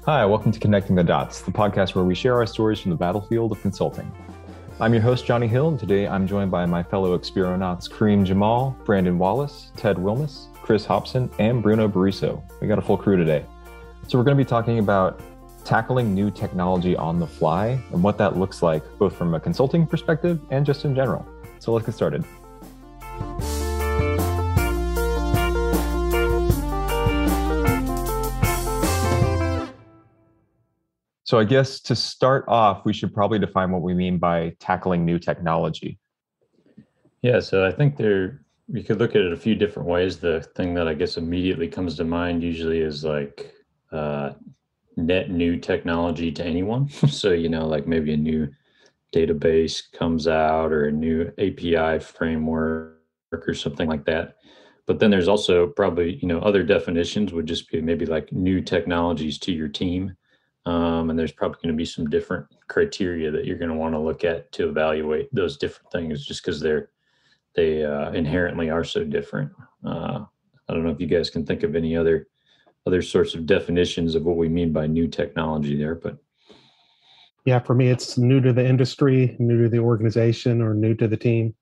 Hi, welcome to Connecting the Dots, the podcast where we share our stories from the battlefield of consulting. I'm your host, Johnny Hill, and today I'm joined by my fellow Experonauts, Kareem Jamal, Brandon Wallace, Ted Wilmus, Chris Hobson, and Bruno Bariso. We got a full crew today. So we're going to be talking about tackling new technology on the fly and what that looks like, both from a consulting perspective and just in general. So let's get started. So I guess to start off, we should probably define what we mean by tackling new technology. Yeah, so I think you could look at it a few different ways. The thing that I guess immediately comes to mind usually is like net new technology to anyone. So, like maybe a new database comes out or a new API framework or something like that. But then there's also probably, other definitions would just be maybe like new technologies to your team. And there's probably going to be some different criteria that you're going to want to look at to evaluate those different things, just because they inherently are so different. I don't know if you guys can think of any other sorts of definitions of what we mean by new technology there, but yeah, for me, it's new to the industry, new to the organization, or new to the team,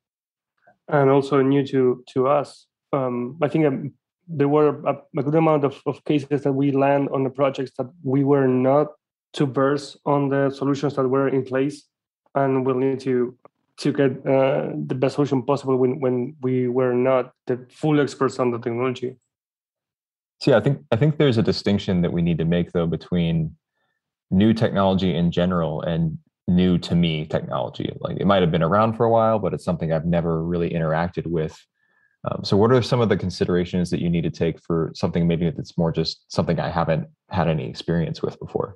and also new to us. I think there were a good amount of cases that we land on the projects that we were not too versed on the solutions that were in place, and we'll need to get the best solution possible when we were not the full experts on the technology. See, I think there's a distinction that we need to make, though, between new technology in general and new to me technology. Like, it might have been around for a while, but it's something I've never really interacted with. So what are some of the considerations that you need to take for something maybe that's more just something I haven't had any experience with before?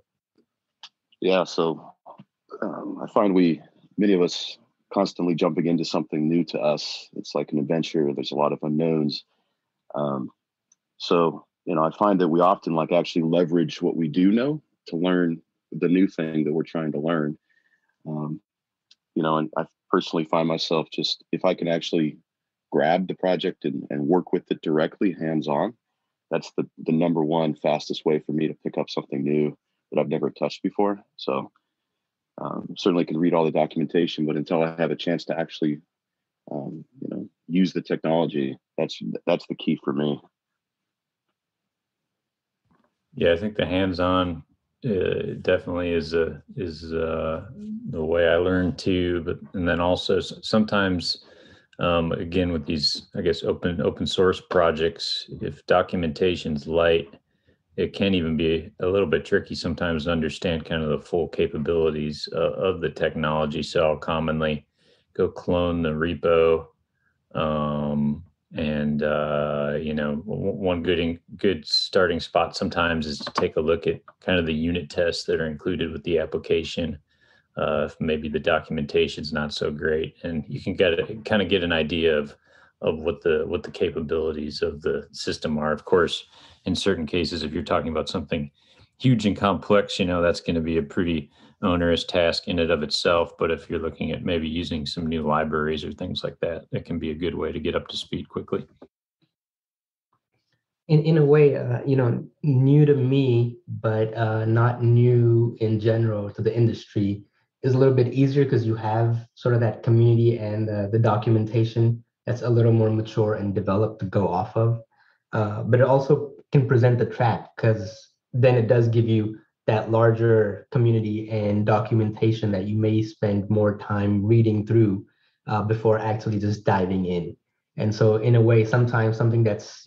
Yeah, so I find many of us constantly jumping into something new to us. It's like an adventure. There's a lot of unknowns. So, I find that we often actually leverage what we do know to learn the new thing that we're trying to learn. And I personally find myself just, if I can actually grab the project and work with it directly, hands-on, that's the number one fastest way for me to pick up something new that I've never touched before. So certainly can read all the documentation, but until I have a chance to actually use the technology, that's the key for me. Yeah, I think the hands-on definitely is the way I learn too. And then also sometimes, again, with these, I guess, open source projects, if documentation's light, it can even be a little bit tricky sometimes to understand kind of the full capabilities of the technology. So I'll commonly go clone the repo, one good starting spot sometimes is to take a look at kind of the unit tests that are included with the application. If maybe the documentation's not so great, and you can kind of get an idea of what the capabilities of the system are. Of course, in certain cases, if you're talking about something huge and complex, that's going to be a pretty onerous task in and of itself. But if you're looking at maybe using some new libraries or things like that, it can be a good way to get up to speed quickly. In a way, new to me, but not new in general to the industry, is a little bit easier because you have sort of that community and the documentation that's a little more mature and developed to go off of. But it also can present the trap, because then it does give you that larger community and documentation that you may spend more time reading through before actually just diving in. And so in a way, sometimes something that's,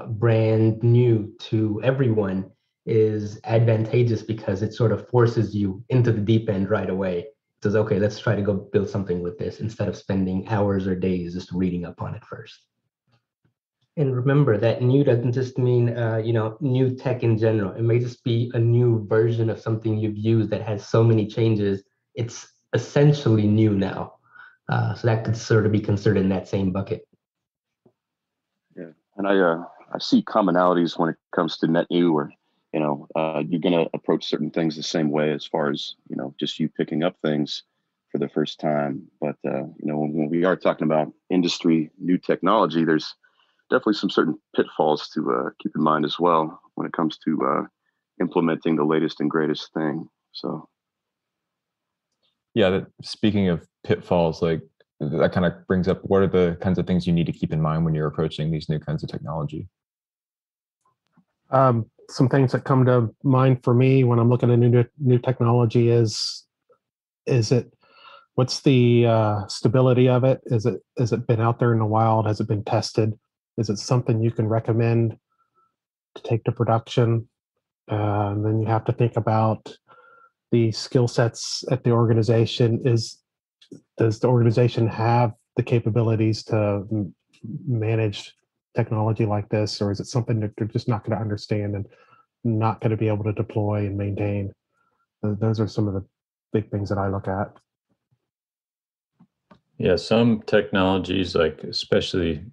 brand new to everyone is advantageous because it sort of forces you into the deep end right away. It says, okay, let's try to go build something with this instead of spending hours or days just reading up on it first. And remember that new doesn't just mean, new tech in general. It may just be a new version of something you've used that has so many changes. It's essentially new now. So that could sort of be considered in that same bucket. Yeah, and I see commonalities when it comes to net new, or you're going to approach certain things the same way as far as just you picking up things for the first time. But when we are talking about industry new technology, there's definitely some certain pitfalls to keep in mind as well when it comes to implementing the latest and greatest thing. So Yeah, speaking of pitfalls, like that kind of brings up, what are the kinds of things you need to keep in mind when you're approaching these new kinds of technology? Some things that come to mind for me when I'm looking at new technology is it, what's the stability of it? Is it been out there in the wild? Has it been tested? Is it something you can recommend to take to production? And then you have to think about the skill sets at the organization. Does the organization have the capabilities to manage technology like this, or is it something that they're just not going to understand and not going to be able to deploy and maintain? Those are some of the big things that I look at. Yeah, some technologies, like especially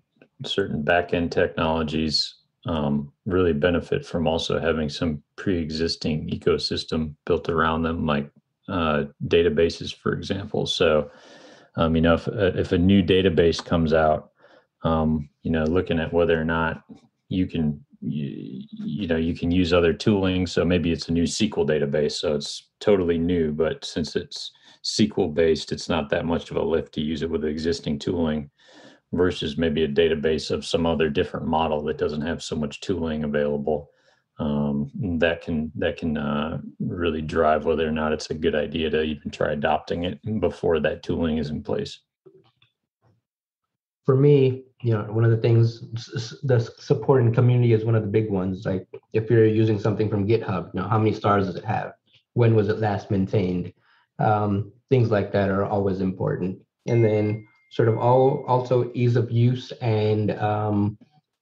certain back-end technologies, really benefit from also having some pre-existing ecosystem built around them, like databases, for example. So, if a new database comes out, looking at whether or not you can use other tooling. So maybe it's a new SQL database, so it's totally new, but since it's SQL based, it's not that much of a lift to use it with existing tooling versus maybe a database of some other different model that doesn't have so much tooling available. That can really drive whether or not it's a good idea to even try adopting it before that tooling is in place. For me, one of the things, the support and community is one of the big ones. Like if you're using something from GitHub, how many stars does it have? When was it last maintained? Things like that are always important. And then sort of also ease of use and,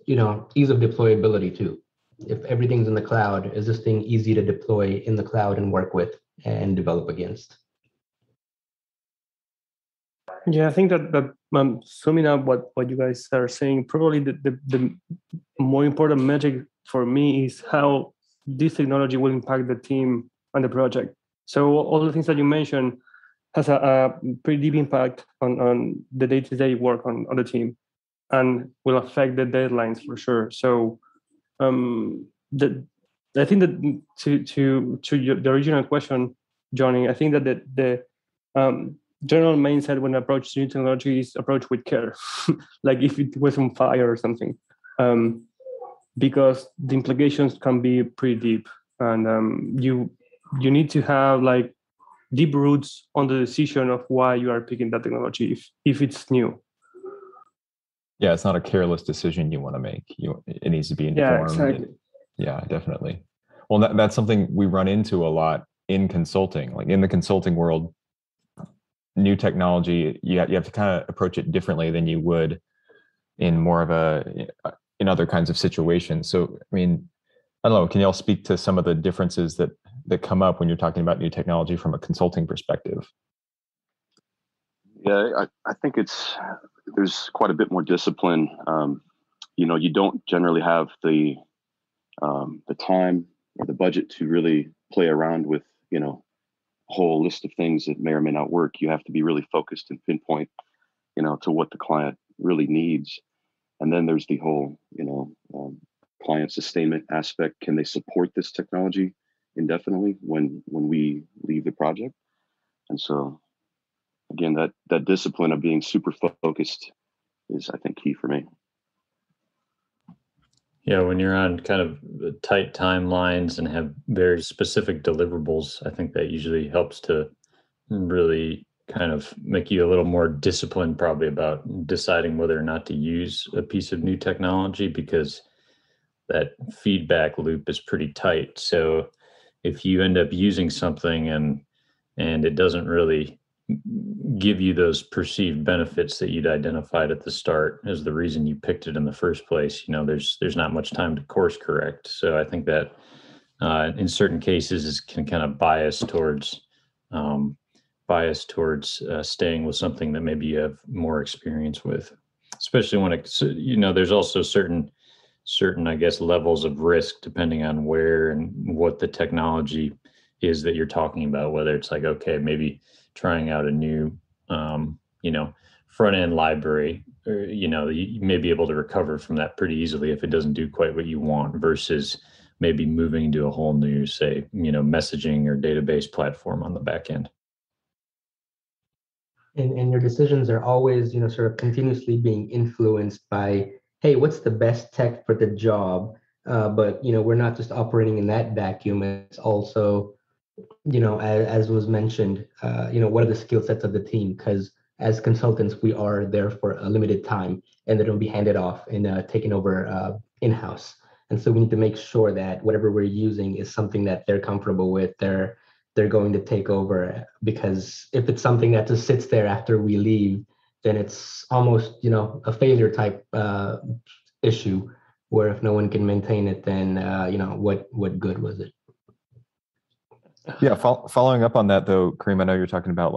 ease of deployability too. If everything's in the cloud, is this thing easy to deploy in the cloud and work with and develop against? Yeah, I think that summing up what you guys are saying, probably the more important metric for me is how this technology will impact the team and the project. So all the things that you mentioned has a pretty deep impact on the day-to-day work on the team, and will affect the deadlines for sure. So I think that to the original question, Johnny, I think that the general mindset when approach new technology is approach with care, like if it was on fire or something, because the implications can be pretty deep, and you need to have like deep roots on the decision of why you are picking that technology if it's new. Yeah, it's not a careless decision you want to make. It needs to be informed. Yeah, exactly. Yeah, definitely. Well, that's something we run into a lot in consulting. Like in the consulting world, new technology, you have to kind of approach it differently than you would in more of in other kinds of situations. So, I mean, I don't know, can y'all speak to some of the differences that come up when you're talking about new technology from a consulting perspective? Yeah, I think there's quite a bit more discipline. You don't generally have the time or the budget to really play around with, a whole list of things that may or may not work. You have to be really focused and pinpoint, to what the client really needs. And then there's the whole, client sustainment aspect. Can they support this technology indefinitely when we leave the project? And so, again, that discipline of being super focused is, I think, key for me. Yeah, when you're on kind of tight timelines and have very specific deliverables, I think that usually helps to really kind of make you a little more disciplined probably about deciding whether or not to use a piece of new technology, because that feedback loop is pretty tight. So if you end up using something and it doesn't really give you those perceived benefits that you'd identified at the start as the reason you picked it in the first place, there's not much time to course correct. So I think that in certain cases it can kind of bias towards staying with something that maybe you have more experience with, especially when there's also certain, I guess, levels of risk depending on where and what the technology is that you're talking about, whether it's like, okay, maybe trying out a new, front-end library, or, you may be able to recover from that pretty easily if it doesn't do quite what you want, versus maybe moving to a whole new, say, messaging or database platform on the back end. And your decisions are always, sort of continuously being influenced by, hey, what's the best tech for the job? But we're not just operating in that vacuum. It's also, as was mentioned, what are the skill sets of the team? Because as consultants, we are there for a limited time, and then it'll be handed off and taken over in-house. And so we need to make sure that whatever we're using is something that they're comfortable with. They're going to take over, because if it's something that just sits there after we leave, then it's almost a failure type issue, where if no one can maintain it, then what good was it? Yeah, following up on that though, Kareem, I know you're talking about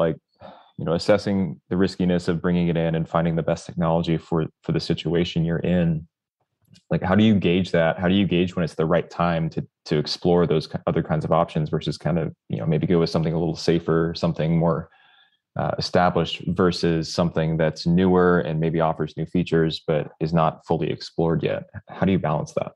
assessing the riskiness of bringing it in and finding the best technology for the situation you're in. Like, how do you gauge that? How do you gauge when it's the right time to explore those other kinds of options versus kind of maybe go with something a little safer, something more established, versus something that's newer and maybe offers new features but is not fully explored yet? How do you balance that?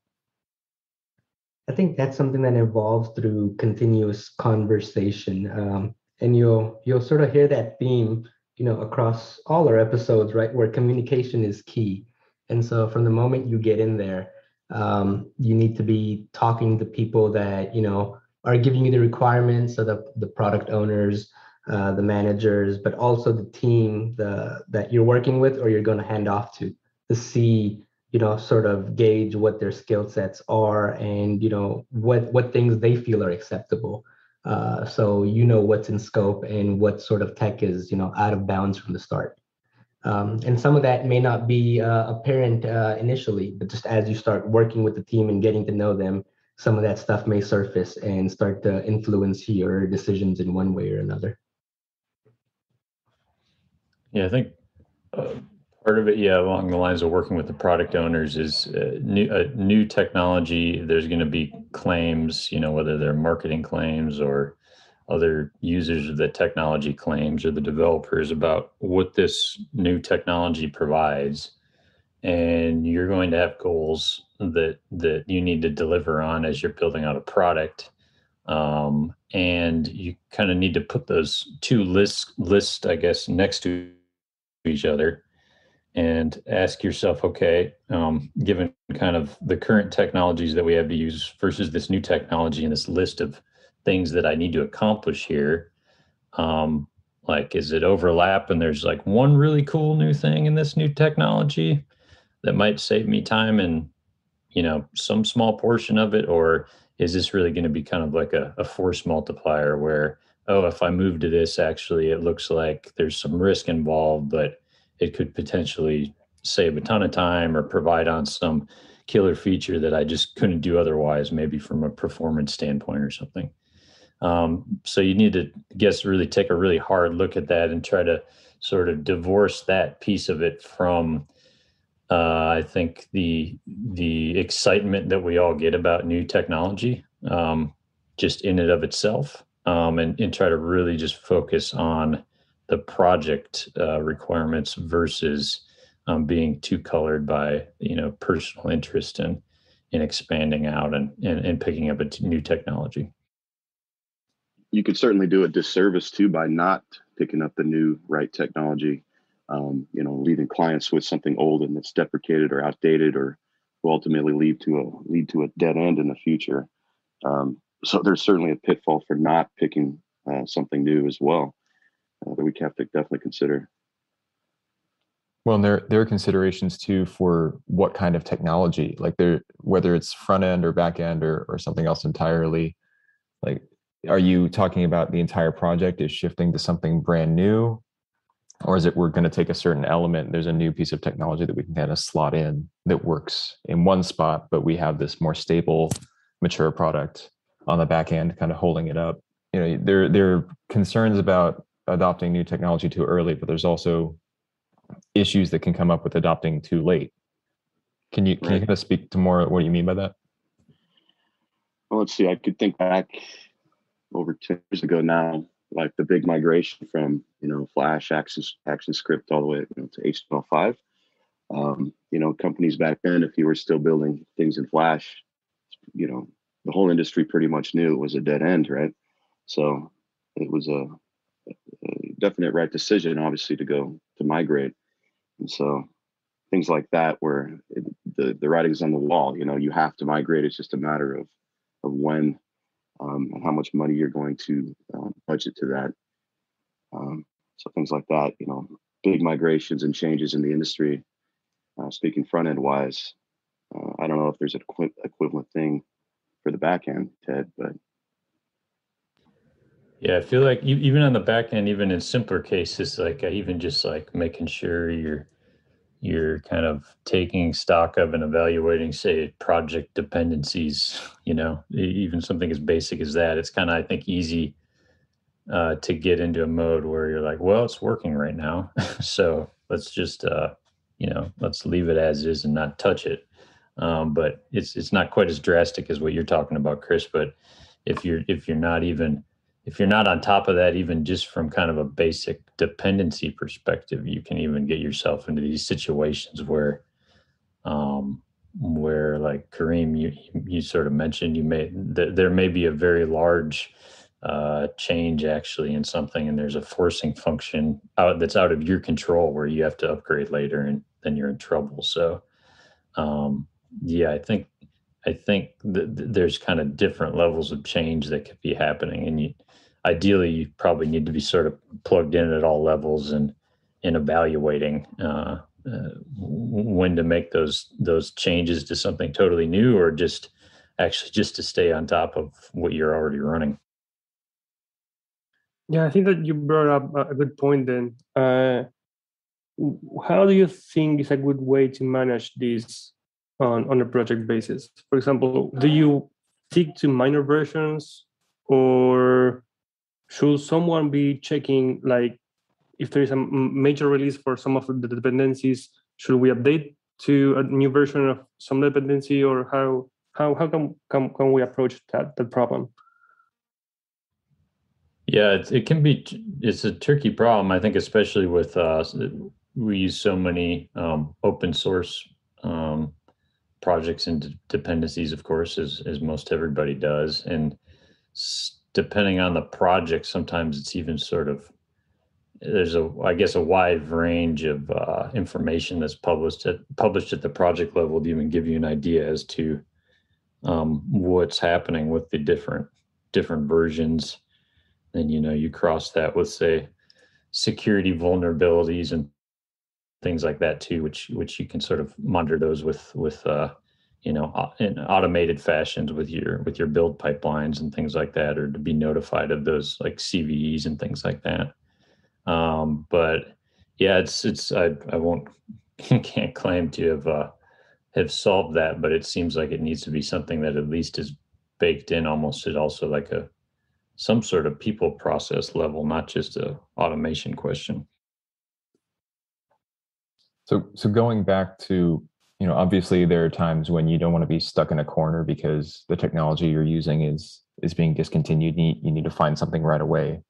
I think that's something that evolves through continuous conversation, and you'll sort of hear that theme, across all our episodes, right? Where communication is key. And so from the moment you get in there, you need to be talking to people that, are giving you the requirements, so the product owners, the managers, but also the team that you're working with or you're going to hand off to see, sort of gauge what their skill sets are and, what things they feel are acceptable. So what's in scope and what sort of tech is, out of bounds from the start. And some of that may not be apparent initially, but just as you start working with the team and getting to know them, some of that stuff may surface and start to influence your decisions in one way or another. Yeah, I think part of it, along the lines of working with the product owners, is new technology. There's going to be claims, whether they're marketing claims or other users of the technology claims, or the developers, about what this new technology provides. And you're going to have goals that you need to deliver on as you're building out a product. And you kind of need to put those two lists, I guess, next to each other and ask yourself, okay, given kind of the current technologies that we have to use versus this new technology and this list of things that I need to accomplish here, is it overlap and there's like one really cool new thing in this new technology that might save me time and some small portion of it? Or is this really going to be kind of like a force multiplier where, if I move to this, actually it looks like there's some risk involved, but it could potentially save a ton of time or provide on some killer feature that I just couldn't do otherwise, maybe from a performance standpoint or something. So you need to, really take a really hard look at that and try to sort of divorce that piece of it from, I think, the excitement that we all get about new technology, just in and of itself, and try to really just focus on the project requirements versus being too colored by personal interest in expanding out and picking up a new technology. You could certainly do a disservice too by not picking up the new right technology. Leaving clients with something old and that's deprecated or outdated, or will ultimately lead to a dead end in the future. So there's certainly a pitfall for not picking something new as well that we have to definitely consider. Well, and there are considerations too for what kind of technology, like whether it's front end or back end or something else entirely. Like, are you talking about the entire project is shifting to something brand new? Or is it we're going to take a certain element, there's a new piece of technology that we can kind of slot in that works in one spot, but we have this more stable, mature product on the back end kind of holding it up? There are concerns about adopting new technology too early, but there's also issues that can come up with adopting too late. Can you kind of speak to more what you mean by that? Well, let's see. I could think back over 10 years ago now, like the big migration from Flash ActionScript all the way to HTML5. Companies back then, if you were still building things in Flash, the whole industry pretty much knew it was a dead end, right? So it was a definite right decision, obviously, to migrate. And so things like that, where the writing's on the wall, you have to migrate. It's just a matter of when and how much money you're going to budget to that. So things like that, big migrations and changes in the industry. Speaking front end wise, I don't know if there's an equivalent thing for the back end, Ted, but yeah, I feel like even on the back end, even in simpler cases, like even just like making sure you're kind of taking stock of and evaluating, say, project dependencies, even something as basic as that. It's kind of, I think, easy to get into a mode where you're like, well, it's working right now. So let's just, let's leave it as is and not touch it. But it's not quite as drastic as what you're talking about, Chris. But if you're not on top of that, even just from kind of a basic dependency perspective, you can even get yourself into these situations where like Kareem, you sort of mentioned, there may be a very large change actually in something, and there's a forcing function that's out of your control where you have to upgrade later, and then you're in trouble. So yeah, I think there's kind of different levels of change that could be happening, and ideally you probably need to be sort of plugged in at all levels and evaluating when to make those changes to something totally new, or just to stay on top of what you're already running. Yeah, I think that you brought up a good point then. How do you think is a good way to manage this on a project basis? For example, do you stick to minor versions, or should someone be checking, like, if there is a major release for some of the dependencies, should we update to a new version of some dependency, or how can we approach that problem? Yeah, it's a tricky problem. I think, especially with we use so many open source projects and dependencies, of course, as most everybody does. And depending on the project, sometimes it's even sort of, there's a wide range of information that's published at the project level to even give you an idea as to what's happening with the different versions. And you cross that with, say, security vulnerabilities and things like that too, which you can sort of monitor those with in automated fashions with your build pipelines and things like that, or to be notified of those like CVEs and things like that. But yeah, I won't can't claim to have solved that, but it seems like it needs to be something that at least is baked in almost at also like some sort of people process level, not just a automation question. So going back to, obviously there are times when you don't want to be stuck in a corner because the technology you're using is being discontinued. You need to find something right away.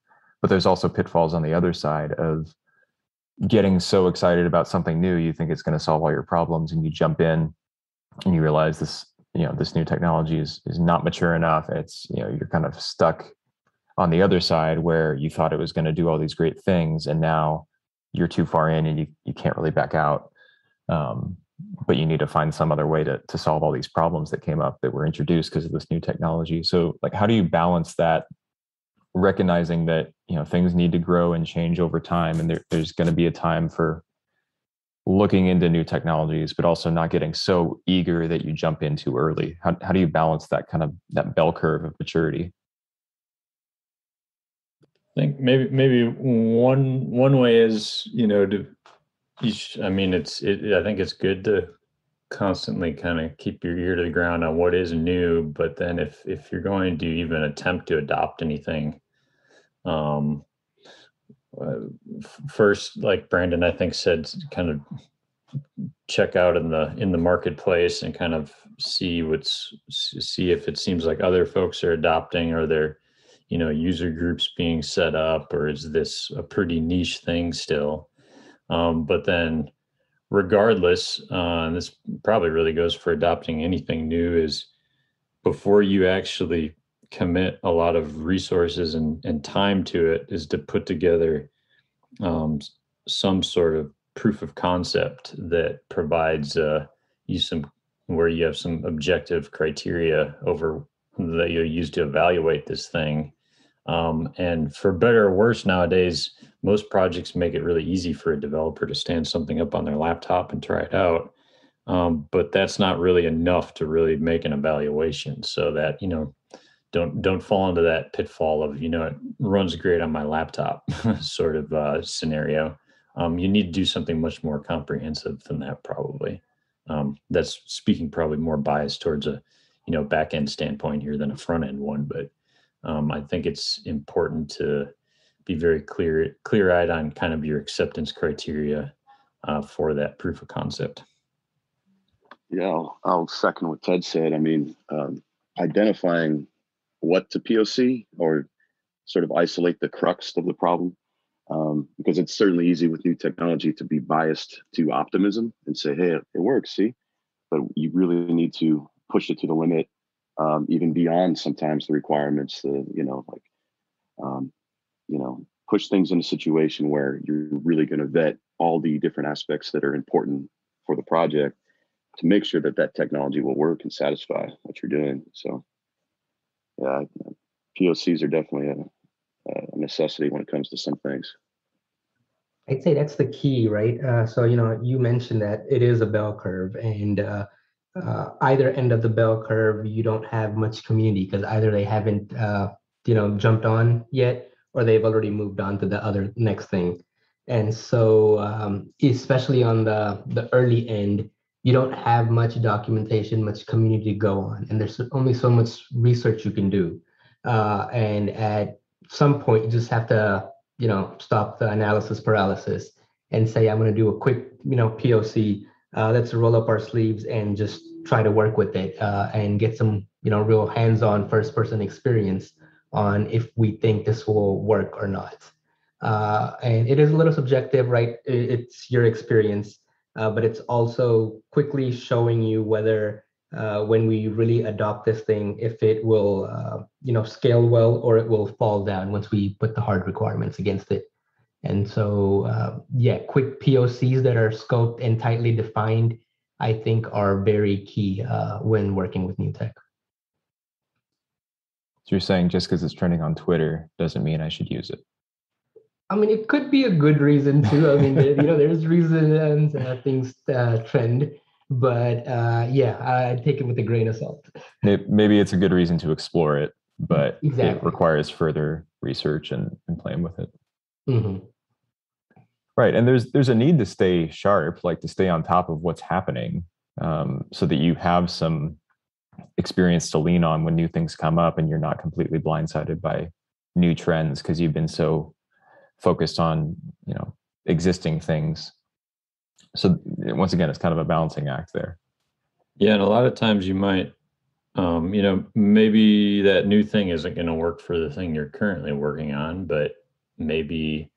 But there's also pitfalls on the other side of getting so excited about something new, you think it's going to solve all your problems, and you jump in and you realize this new technology is not mature enough. It's, you're kind of stuck on the other side where you thought it was going to do all these great things, and now you're too far in and you can't really back out. But you need to find some other way to solve all these problems that came up that were introduced because of this new technology. So like, how do you balance that, recognizing that, things need to grow and change over time, and there's going to be a time for looking into new technologies, but also not getting so eager that you jump in too early? How do you balance that bell curve of maturity? I think maybe one way is, I think it's good to constantly kind of keep your ear to the ground on what is new. But then if you're going to even attempt to adopt anything, first, like Brandon, I think, said, kind of check out in the marketplace and kind of see if it seems like other folks are adopting, or they're, user groups being set up, or is this a pretty niche thing still? But then regardless, and this probably really goes for adopting anything new, is before you actually commit a lot of resources and time to it, is to put together some sort of proof of concept that provides you some, where you have some objective criteria over that you'll use to evaluate this thing. And for better or worse, nowadays, most projects make it really easy for a developer to stand something up on their laptop and try it out. But that's not really enough to really make an evaluation. So that, don't fall into that pitfall of, it runs great on my laptop sort of scenario. You need to do something much more comprehensive than that, probably. That's speaking probably more biased towards a, back end standpoint here than a front end one. But I think it's important to be very clear-eyed on kind of your acceptance criteria for that proof of concept. Yeah, I'll second what Ted said. I mean, identifying what to POC or sort of isolate the crux of the problem, because it's certainly easy with new technology to be biased to optimism and say, hey, it works, see? But you really need to push it to the limit, even beyond sometimes the requirements, push things in a situation where you're really going to vet all the different aspects that are important for the project to make sure that that technology will work and satisfy what you're doing. So, yeah, POCs are definitely a necessity when it comes to some things. I'd say that's the key, right? So, you mentioned that it is a bell curve, and either end of the bell curve, you don't have much community because either they haven't, jumped on yet, or they've already moved on to the other next thing. And so, especially on the early end, you don't have much documentation, much community to go on, and there's only so much research you can do. And at some point, you just have to, stop the analysis paralysis and say, I'm going to do a quick, POC. Let's roll up our sleeves and just try to work with it and get some, real hands-on first-person experience on if we think this will work or not. And it is a little subjective, right? It's your experience. But it's also quickly showing you whether when we really adopt this thing, if it will, scale well or it will fall down once we put the hard requirements against it. And so, quick POCs that are scoped and tightly defined, I think, are very key when working with new tech. So you're saying just because it's trending on Twitter doesn't mean I should use it? I mean, it could be a good reason too. I mean, there's reasons things trend, but I take it with a grain of salt. Maybe it's a good reason to explore it, but exactly. It requires further research and playing with it. Mm-hmm. Right, and there's a need to stay sharp, like to stay on top of what's happening, so that you have some experience to lean on when new things come up, and you're not completely blindsided by new trends because you've been so focused on existing things. So once again, it's kind of a balancing act there. Yeah, and a lot of times you might maybe that new thing isn't going to work for the thing you're currently working on, but maybe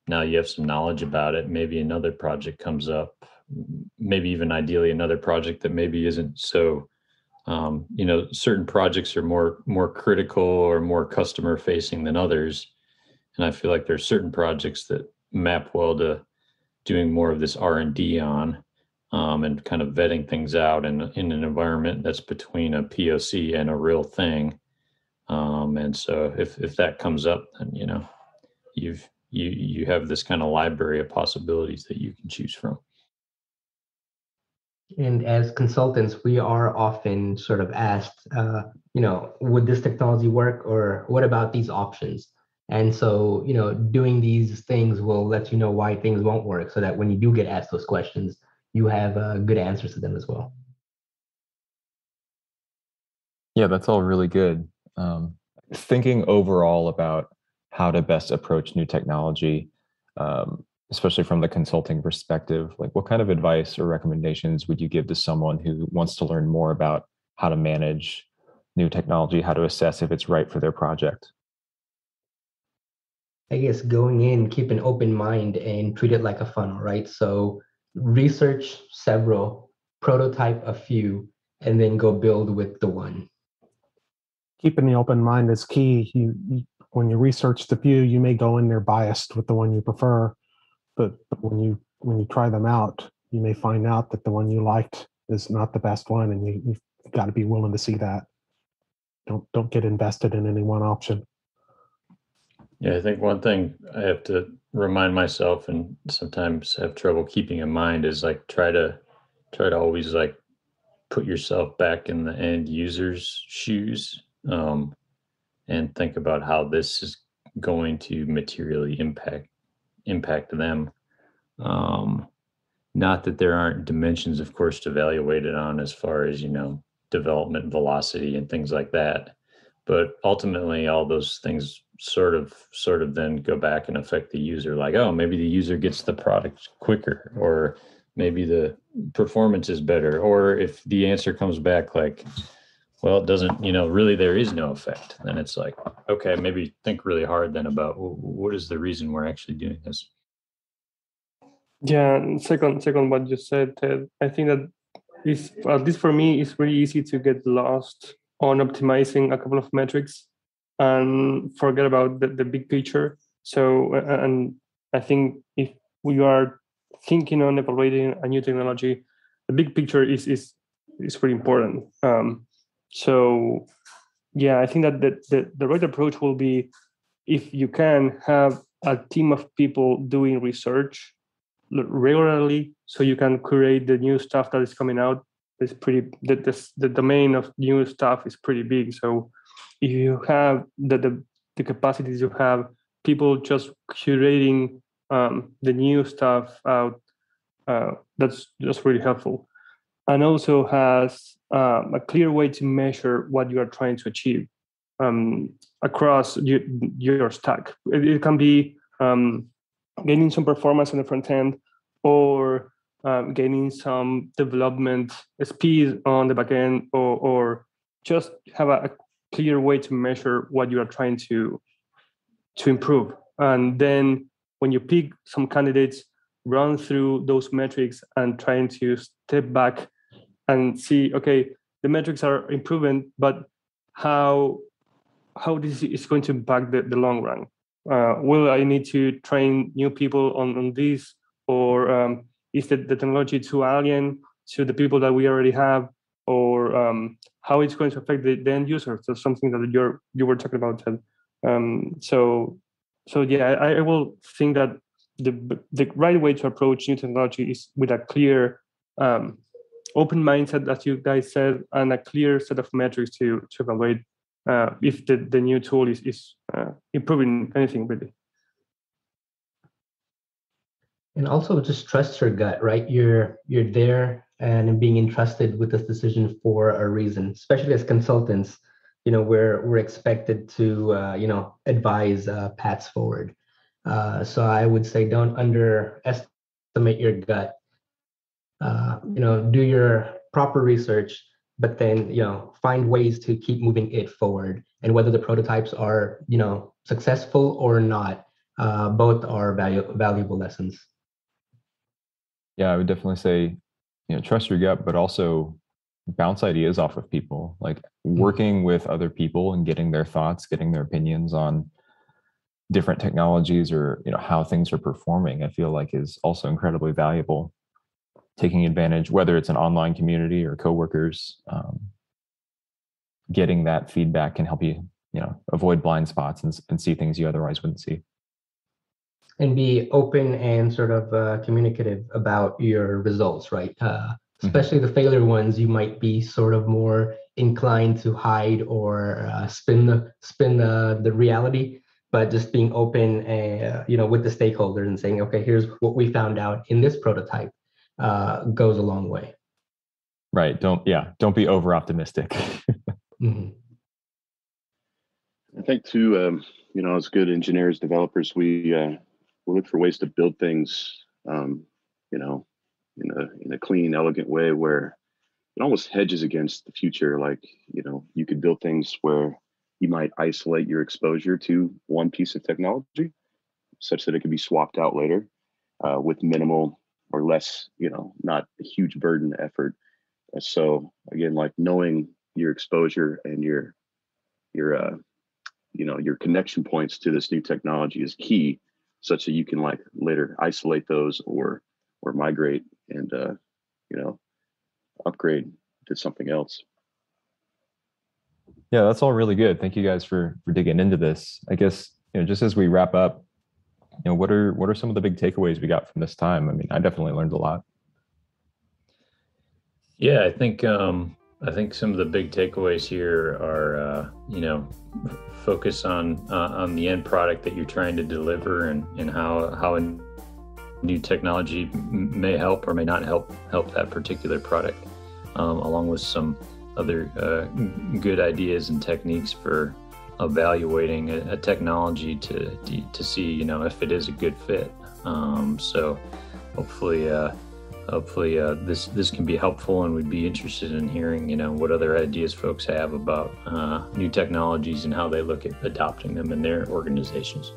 now you have some knowledge about it. Maybe another project comes up, maybe even ideally another project that maybe isn't so certain projects are more critical or more customer facing than others. And I feel like there's certain projects that map well to doing more of this R&D on, and kind of vetting things out in an environment that's between a POC and a real thing. And so if that comes up, then you have this kind of library of possibilities that you can choose from. And as consultants, we are often sort of asked, would this technology work, or what about these options? And so, doing these things will let you know why things won't work, so that when you do get asked those questions, you have good answers to them as well. Yeah, that's all really good. Thinking overall about how to best approach new technology, especially from the consulting perspective, like what kind of advice or recommendations would you give to someone who wants to learn more about how to manage new technology, how to assess if it's right for their project? I guess going in, keep an open mind and treat it like a funnel, right? So research several, prototype a few, and then go build with the one. Keeping the open mind is key. When you research the few, you may go in there biased with the one you prefer, but when you try them out, you may find out that the one you liked is not the best one, and you've got to be willing to see that. Don't get invested in any one option. Yeah, I think one thing I have to remind myself, and sometimes have trouble keeping in mind, is like try to always like put yourself back in the end user's shoes, and think about how this is going to materially impact them. Not that there aren't dimensions, of course, to evaluate it on, as far as, development velocity and things like that. But ultimately, all those things sort of then go back and affect the user. Like, oh, maybe the user gets the product quicker, or maybe the performance is better. Or if the answer comes back like, well, it doesn't, really there is no effect, then it's like, okay, maybe think really hard then about what is the reason we're actually doing this. Yeah, and second what you said, Ted, I think that is, at least for me, it's really easy to get lost on optimizing a couple of metrics and forget about the big picture. So, and I think if we are thinking on evaluating a new technology, the big picture is pretty important. So, yeah, I think that the right approach will be, if you can have a team of people doing research regularly, so you can create the new stuff that is coming out. It's pretty, the domain of new stuff is pretty big. So if you have the capacities, you have people just curating the new stuff out, that's just really helpful. And also has a clear way to measure what you are trying to achieve across your stack. It can be gaining some performance on the front end, or gaining some development speed on the back end, or just have a clear way to measure what you are trying to improve. And then when you pick some candidates, run through those metrics and trying to step back and see, okay, the metrics are improving, but how this is going to impact the long run. Will I need to train new people on this, or is the technology too alien to the people that we already have, or how it's going to affect the end user? So something that you were talking about, Ted. So yeah, I will think that the right way to approach new technology is with a clear open mindset, as you guys said, and a clear set of metrics to evaluate if the new tool is improving anything, really. And also just trust your gut, right? You're there and being entrusted with this decision for a reason, especially as consultants. We're expected to advise paths forward. So I would say don't underestimate your gut. Do your proper research, but then find ways to keep moving it forward. And whether the prototypes are successful or not, both are valuable lessons. Yeah, I would definitely say, trust your gut, but also bounce ideas off of people. Like working with other people and getting their thoughts, getting their opinions on different technologies, or how things are performing, I feel like is also incredibly valuable. Taking advantage, whether it's an online community or coworkers, getting that feedback can help you, avoid blind spots and see things you otherwise wouldn't see. And be open and sort of communicative about your results, right? Especially the failure ones, you might be sort of more inclined to hide or spin the reality. But just being open, with the stakeholders and saying, okay, here's what we found out in this prototype, goes a long way. Right. Don't be over optimistic. Mm-hmm. I think too, as good engineers, developers, we look for ways to build things, in a clean, elegant way where it almost hedges against the future. Like, you could build things where you might isolate your exposure to one piece of technology such that it can be swapped out later with minimal or less, not a huge burden effort. So again, like knowing your exposure and your your connection points to this new technology is key, such that you can like later isolate those or migrate and upgrade to something else. Yeah, that's all really good. Thank you guys for digging into this. I guess, just as we wrap up, what are some of the big takeaways we got from this time? I mean, I definitely learned a lot. Yeah, I think some of the big takeaways here are focus on the end product that you're trying to deliver, and how a new technology may help or may not help that particular product, along with some other good ideas and techniques for evaluating a technology to see if it is a good fit. So hopefully this can be helpful, and we'd be interested in hearing what other ideas folks have about new technologies and how they look at adopting them in their organizations.